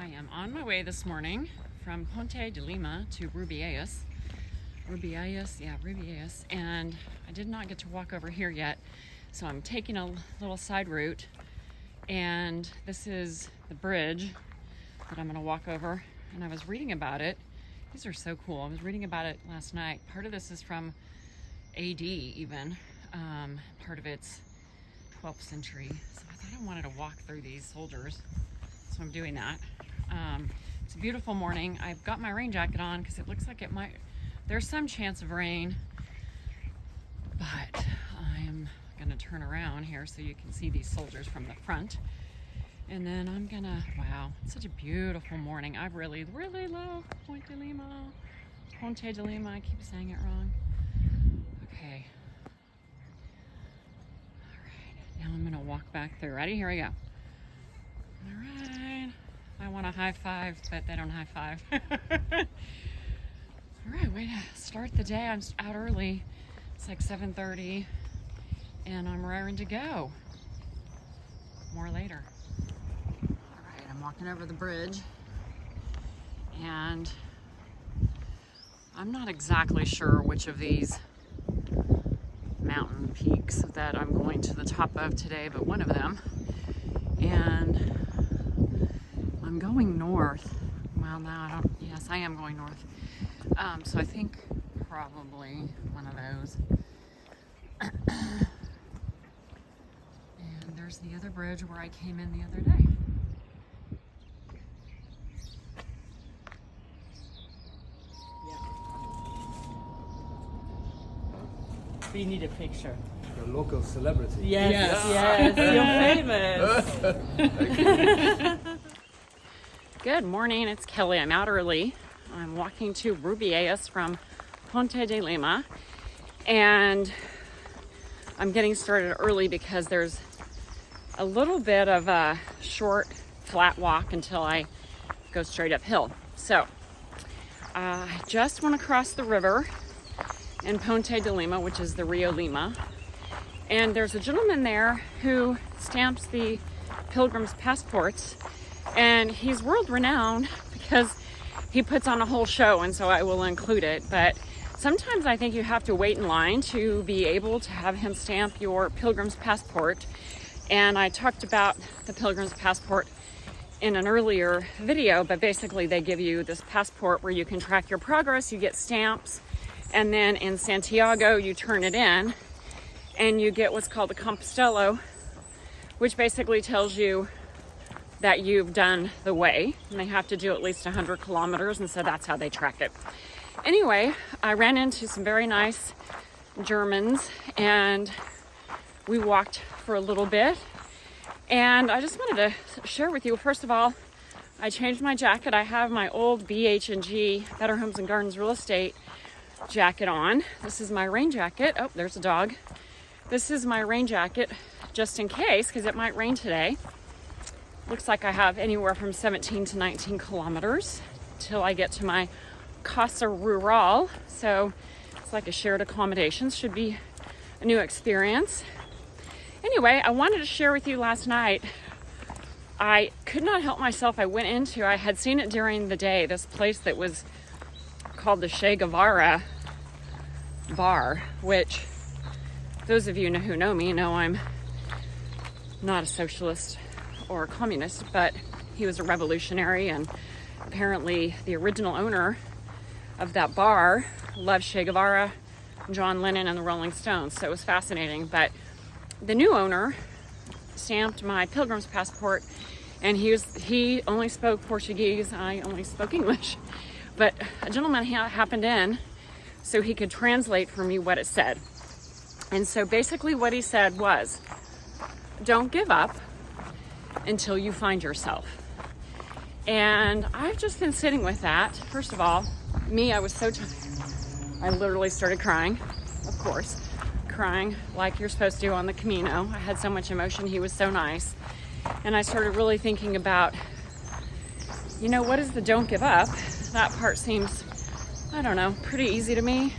I am on my way this morning from Ponte de Lima to Rubiaes. Rubiaes. And I did not get to walk over here yet, so I'm taking a little side route. And this is the bridge that I'm going to walk over. And I was reading about it. These are so cool. I was reading about it last night. Part of this is from AD even. Part of it's 12th century. So I thought I wanted to walk through these soldiers. So I'm doing that. It's a beautiful morning. I've got my rain jacket on because it looks like it might, there's some chance of rain, but I am gonna turn around here so you can see these soldiers from the front. And then I'm gonna, wow, it's such a beautiful morning. I really, really love Ponte de Lima. Ponte de Lima, I keep saying it wrong. Okay. All right, now I'm gonna walk back through. Ready? Here we go. All right. I want a high five, but they don't high five. All right, way to start the day. I'm out early. It's like 7:30, and I'm raring to go. More later. All right, I'm walking over the bridge, and I'm not exactly sure which of these mountain peaks that I'm going to the top of today, but one of them. And I'm going north. Well, now I don't, yes, I am going north. So I think probably one of those. And there's the other bridge where I came in the other day. We need a picture. A local celebrity. Yes, you're famous. Good morning, it's Kelly. I'm out early. I'm walking to Rubiaes from Ponte de Lima, and I'm getting started early because there's a little bit of a short, flat walk until I go straight uphill. So I just want to cross the river in Ponte de Lima, which is the Rio Lima, and there's a gentleman there who stamps the pilgrims' passports. And he's world renowned because he puts on a whole show, and so I will include it. But sometimes I think you have to wait in line to be able to have him stamp your pilgrim's passport. And I talked about the pilgrim's passport in an earlier video, but basically they give you this passport where you can track your progress, you get stamps, and then in Santiago you turn it in and you get what's called a Compostelo, which basically tells you that you've done the way, and they have to do at least 100 kilometers, and so that's how they track it. Anyway, I ran into some very nice Germans, and we walked for a little bit, and I just wanted to share with you, first of all, I changed my jacket. I have my old BH&G, Better Homes and Gardens Real Estate jacket on. This is my rain jacket. Oh, there's a dog. This is my rain jacket just in case, because it might rain today. Looks like I have anywhere from 17 to 19 kilometers till I get to my Casa Rural. So it's like a shared accommodations. Should be a new experience. Anyway, I wanted to share with you last night. I could not help myself. I had seen it during the day, this place that was called the Che Guevara Bar, which those of you who know me know I'm not a socialist or a communist, but he was a revolutionary, and apparently the original owner of that bar loved Che Guevara, John Lennon, and the Rolling Stones, so it was fascinating. But the new owner stamped my pilgrim's passport, and he only spoke Portuguese, I only spoke English, but a gentleman happened in so he could translate for me what it said. And so basically what he said was, don't give up until you find yourself. And I've just been sitting with that. First of all, I was so tired. I literally started crying, of course, crying like you're supposed to on the Camino. I had so much emotion. He was so nice. And I started really thinking about, what is the don't give up? That part seems, I don't know, pretty easy to me.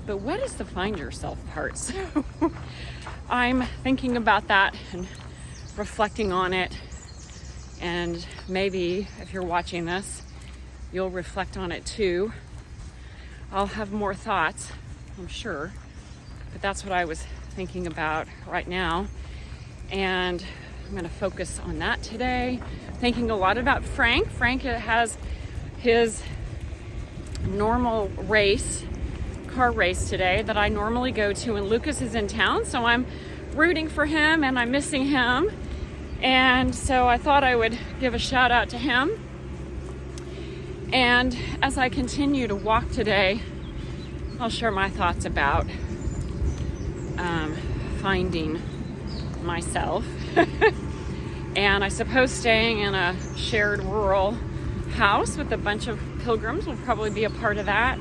But what is the find yourself part? So I'm thinking about that and reflecting on it And maybe if you're watching this, you'll reflect on it too. I'll have more thoughts, I'm sure, but that's what I was thinking about right now. And I'm gonna focus on that today. Thinking a lot about Frank. Frank has his normal car race today that I normally go to, and Lucas is in town, so I'm rooting for him and I'm missing him. And so I thought I would give a shout out to him. And as I continue to walk today, I'll share my thoughts about finding myself. And I suppose staying in a shared rural house with a bunch of pilgrims will probably be a part of that.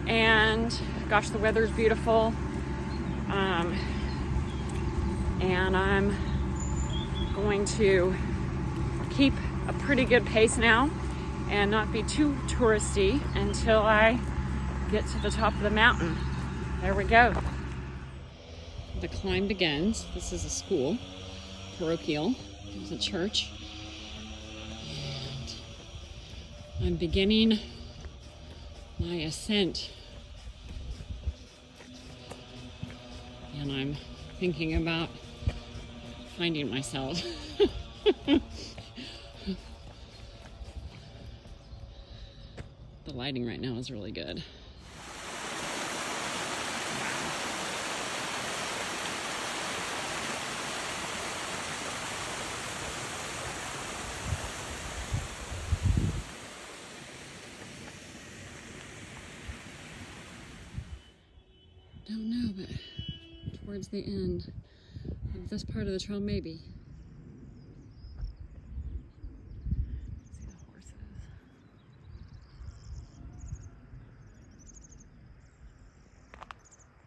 And gosh, the weather's beautiful. And I'm going to keep a pretty good pace now and not be too touristy until I get to the top of the mountain. There we go. The climb begins. This is a school, parochial. There's a church. And I'm beginning my ascent. And I'm thinking about finding myself. The lighting right now is really good. Don't know, but towards the end of this part of the trail, maybe. See the horses.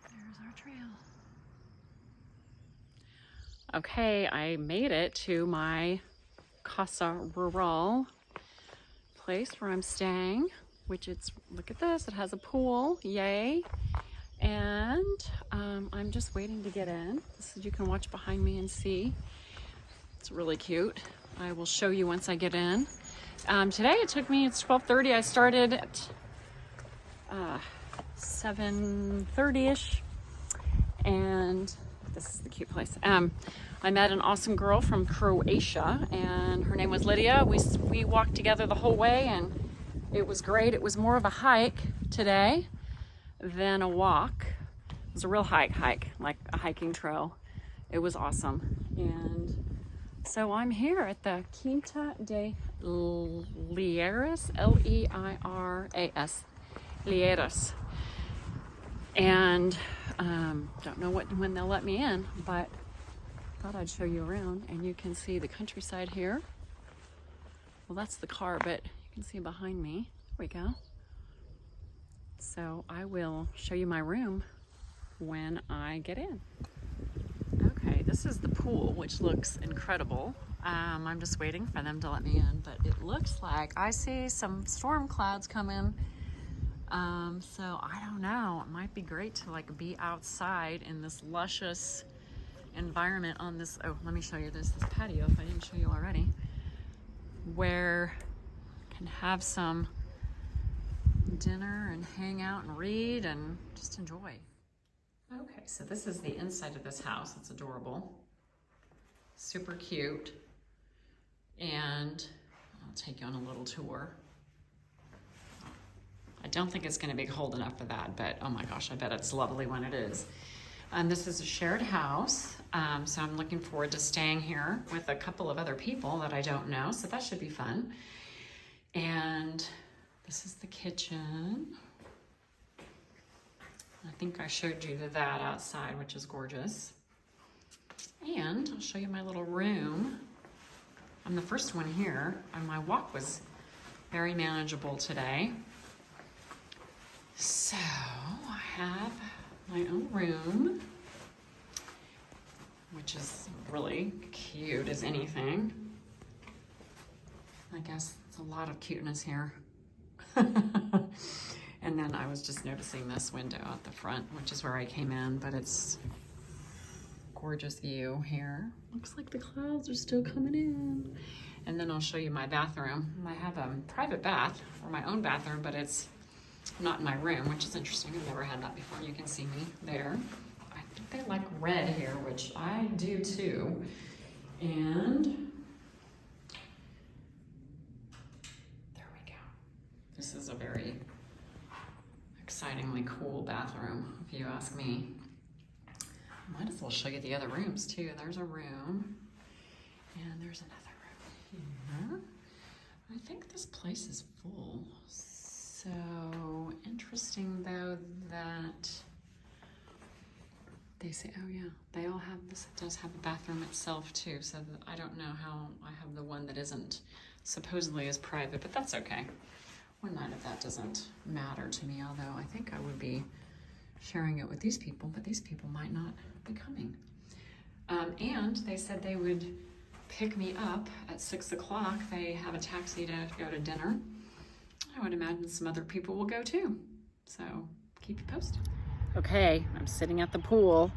There's our trail. Okay, I made it to my Casa Rural place where I'm staying, which look at this, it has a pool, yay. And I'm just waiting to get in. You can watch behind me and see. It's really cute. I will show you once I get in. Today it's 12:30. I started at 7:30ish. And this is the cute place. I met an awesome girl from Croatia, and her name was Lydia. We walked together the whole way, and it was great. It was more of a hike today than a walk. It was a real hike, like a hiking trail. It was awesome. And so I'm here at the Quinta de Lieros, L-E-I-R-A-S, Lieros. And don't know when they'll let me in, but thought I'd show you around. And you can see the countryside here. Well, that's the car, but you can see behind me. There we go. So I will show you my room when I get in. Okay, this is the pool, which looks incredible. I'm just waiting for them to let me in, but it looks like I see some storm clouds coming. So I don't know, it might be great to be outside in this luscious environment on this, let me show you this patio if I didn't show you already, where I can have some dinner and hang out and read and just enjoy. Okay, so this is the inside of this house. It's adorable, super cute, and I'll take you on a little tour. I don't think it's going to be cold enough for that, but oh my gosh, I bet it's lovely when it is. And this is a shared house, so I'm looking forward to staying here with a couple of other people that I don't know, so that should be fun. And this is the kitchen. I think I showed you that outside, which is gorgeous. And I'll show you my little room. I'm the first one here, and my walk was very manageable today. So I have my own room, which is really cute as anything. I guess it's a lot of cuteness here. And then I was just noticing this window at the front, which is where I came in, but it's a gorgeous view here. Looks like the clouds are still coming in. and then I'll show you my bathroom. I have a private bath, or my own bathroom, but it's not in my room, which is interesting. I've never had that before. You can see me there. I think they like red here, which I do too. And there we go. This is a very excitingly cool bathroom, if you ask me. Might as well show you the other rooms too. There's a room, and there's another room here. I think this place is full. So interesting though that they say, oh yeah, they all have this. It does have a bathroom itself too. So I don't know how I have the one that isn't supposedly is private, but that's okay. One night of that doesn't matter to me, although I think I would be sharing it with these people, but these people might not be coming. And they said they would pick me up at 6 o'clock. They have a taxi to go to dinner. I would imagine some other people will go too. So keep you posted. Okay, I'm sitting at the pool,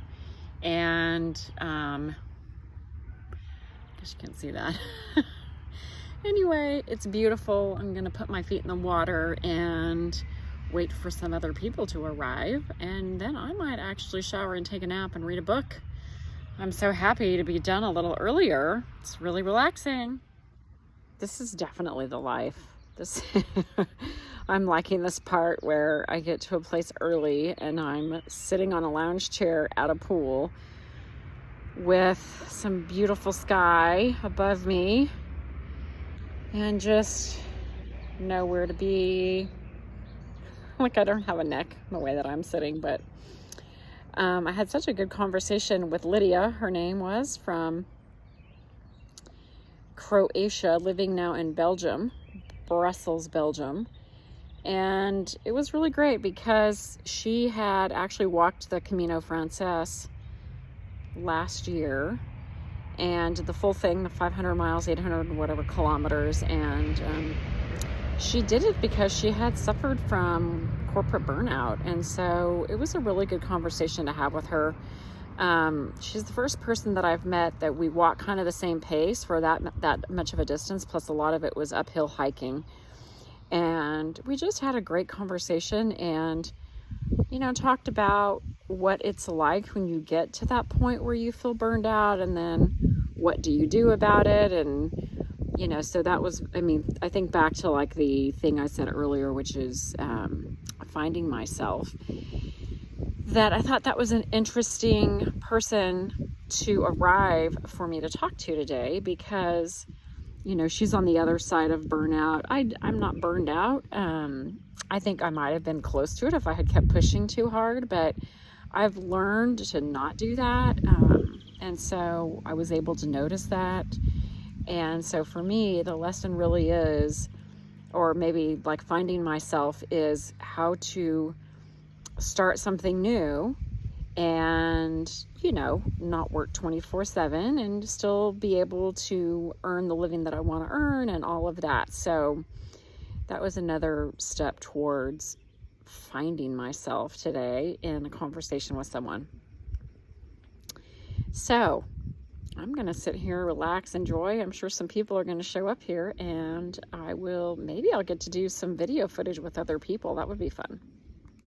and I guess you can't see that. Anyway, it's beautiful. I'm gonna put my feet in the water and wait for some other people to arrive, and then I might actually shower and take a nap and read a book. I'm so happy to be done a little earlier. It's really relaxing. This is definitely the life. This I'm liking this part where I get to a place early and I'm sitting on a lounge chair at a pool with some beautiful sky above me and just know where to be. Like, I don't have a neck the way that I'm sitting, but I had such a good conversation with Lydia, her name was, from Croatia, living now in Belgium, Brussels, Belgium. And it was really great because she had actually walked the Camino Frances last year, and the full thing, the 500 miles, 800 whatever kilometers, and she did it because she had suffered from corporate burnout. And so it was a really good conversation to have with her. She's the first person that I've met that we walk kind of the same pace for that much of a distance, plus a lot of it was uphill hiking. And we just had a great conversation and, you know, talked about what it's like when you get to that point where you feel burned out, and then what do you do about it. And you know, so that was, I mean, I think back to like the thing I said earlier, which is finding myself, that I thought that was an interesting person to arrive for me to talk to today, because, you know, she's on the other side of burnout. I'm not burned out. I think I might have been close to it if I had kept pushing too hard, but I've learned to not do that. And so I was able to notice that. And so for me, the lesson really is, or maybe like finding myself, is how to start something new and, you know, not work 24/7 and still be able to earn the living that I want to earn and all of that. So that was another step towards finding myself today in a conversation with someone. So I'm going to sit here, relax, enjoy. I'm sure some people are going to show up here, and maybe I'll get to do some video footage with other people. That would be fun.